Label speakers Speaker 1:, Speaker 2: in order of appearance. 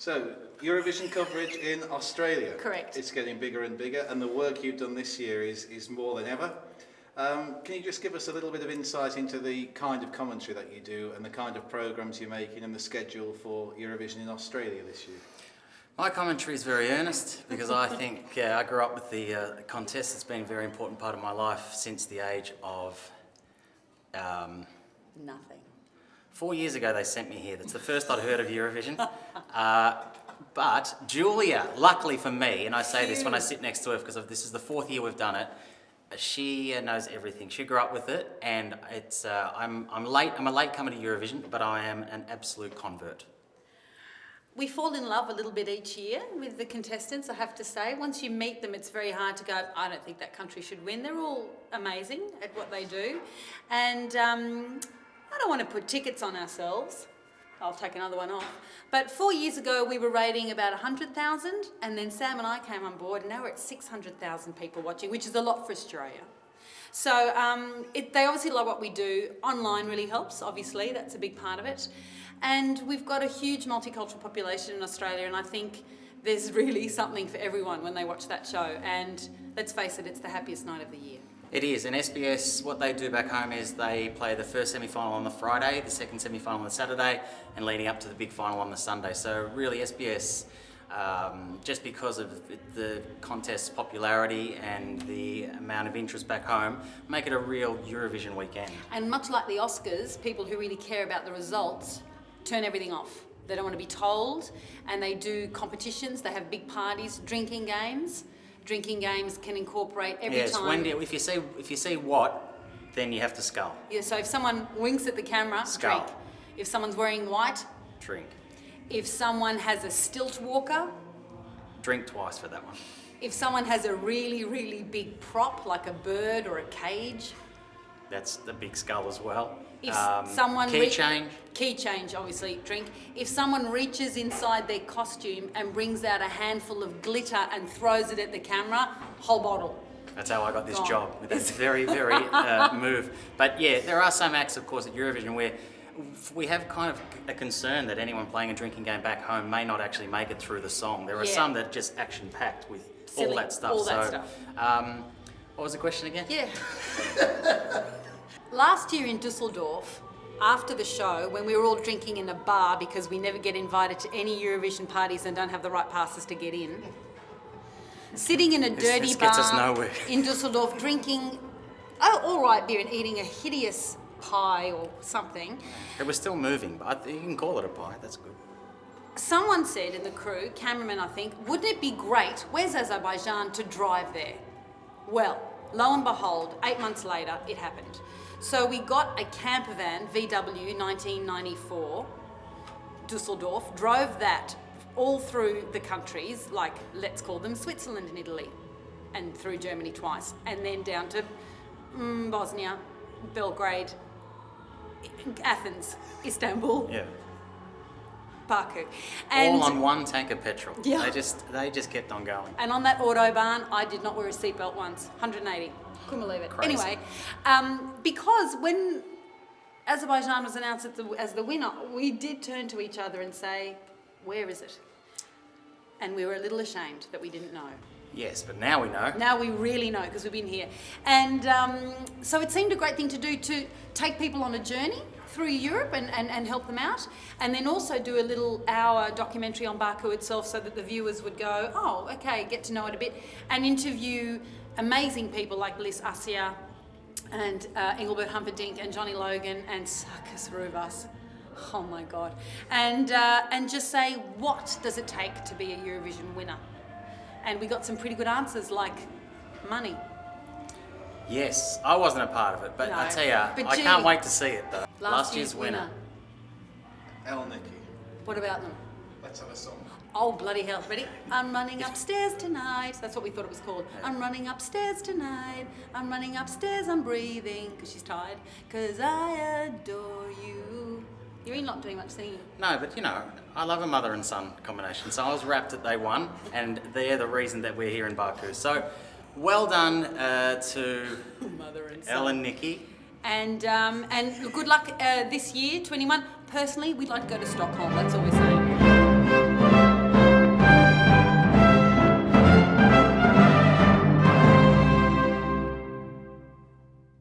Speaker 1: So, Eurovision coverage in Australia.
Speaker 2: Correct.
Speaker 1: It's getting bigger and bigger, and the work you've done this year is more than ever. Can you just give us a little bit of insight into the kind of commentary that you do and the kind of programmes you're making and the schedule for Eurovision in Australia this year?
Speaker 3: My commentary is very earnest because I think I grew up with the contest. It's been a very important part of my life since the age of...
Speaker 2: Nothing.
Speaker 3: 4 years ago they sent me here. That's the first I'd heard of Eurovision. But Julia, luckily for me, and I say this when I sit next to her because this is the 4th year we've done it, she knows everything. She grew up with it, and it's I'm late. I'm a latecomer to Eurovision, but I am an absolute convert.
Speaker 2: We fall in love a little bit each year with the contestants, I have to say. Once you meet them, it's very hard to go, I don't think that country should win. They're all amazing at what they do. And I don't want to put tickets on ourselves. I'll take another one off. But 4 years ago, we were rating about 100,000, and then Sam and I came on board, and now we're at 600,000 people watching, which is a lot for Australia. So they obviously love what we do. Online really helps, obviously. That's a big part of it. And we've got a huge multicultural population in Australia, and I think there's really something for everyone when they watch that show. And let's face it, it's the happiest night of the year.
Speaker 3: It is, and SBS, what they do back home is they play the first semi-final on the Friday, the second semi-final on the Saturday, and leading up to the big final on the Sunday. So really SBS, just because of the contest's popularity and the amount of interest back home, make it a real Eurovision weekend.
Speaker 2: And much like the Oscars, people who really care about the results turn everything off. They don't want to be told, and they do competitions, they have big parties, drinking games. Drinking games can incorporate every time.
Speaker 3: Wendy, if you see what, then you have to scull.
Speaker 2: Yeah, so if someone winks at the camera,
Speaker 3: scull.
Speaker 2: drink. If someone's wearing white,
Speaker 3: drink.
Speaker 2: If someone has a stilt walker,
Speaker 3: drink twice for that one.
Speaker 2: If someone has a really, really big prop, like a bird or a cage,
Speaker 3: that's the big skull as well.
Speaker 2: If someone
Speaker 3: key change,
Speaker 2: obviously, drink. If someone reaches inside their costume and brings out a handful of glitter and throws it at the camera, whole bottle.
Speaker 3: That's how I got this job, with that very, very move. But yeah, there are some acts, of course, at Eurovision where we have kind of a concern that anyone playing a drinking game back home may not actually make it through the song. There are some that are just action-packed with all that stuff. What was the question again?
Speaker 2: Yeah. Last year in Dusseldorf, after the show, when we were all drinking in a bar because we never get invited to any Eurovision parties and don't have the right passes to get in, sitting in a dirty bar in Dusseldorf drinking all right beer and eating a hideous pie or something.
Speaker 3: It was still moving, but you can call it a pie, that's good.
Speaker 2: Someone said in the crew, cameraman I think, wouldn't it be great, where's Azerbaijan, to drive there? Well, lo and behold, 8 months later, it happened. So we got a camper van, VW 1994, Dusseldorf, drove that all through the countries, like let's call them Switzerland and Italy, and through Germany twice, and then down to Bosnia, Belgrade, Athens, Istanbul, Baku. And
Speaker 3: all on one tank of petrol.
Speaker 2: Yeah.
Speaker 3: They just kept on going.
Speaker 2: And on that autobahn, I did not wear a seatbelt once. 180. Couldn't believe it.
Speaker 3: Crazy.
Speaker 2: Anyway, because when Azerbaijan was announced as the winner, we did turn to each other and say, where is it? And we were a little ashamed that we didn't know.
Speaker 3: Yes, but now we know.
Speaker 2: Now we really know because we've been here. And so it seemed a great thing to do, to take people on a journey through Europe and help them out, and then also do a little hour documentary on Baku itself so that the viewers would go, oh, okay, get to know it a bit, and interview amazing people like Liz Assia and Engelbert Humperdinck and Johnny Logan and Sarkis Ruvas. Oh my God. And just say, what does it take to be a Eurovision winner? And we got some pretty good answers, like money.
Speaker 3: Yes, I wasn't a part of it, but
Speaker 2: No,
Speaker 3: I tell you, I can't wait to see it though. Last year's winner.
Speaker 1: El Nicky.
Speaker 2: What about them?
Speaker 1: Let's have a song.
Speaker 2: Oh, bloody hell. Ready? I'm running upstairs tonight. That's what we thought it was called. Yeah. I'm running upstairs tonight. I'm running upstairs, I'm breathing, because she's tired, because I adore you. You're not doing much singing.
Speaker 3: No, but you know, I love a mother and son combination, so I was rapt that they won, and they're the reason that we're here in Baku. So, well done to
Speaker 2: mother and son.
Speaker 3: Elle and Nikki.
Speaker 2: And good luck this year, 21. Personally, we'd like to go to Stockholm, that's all we're saying.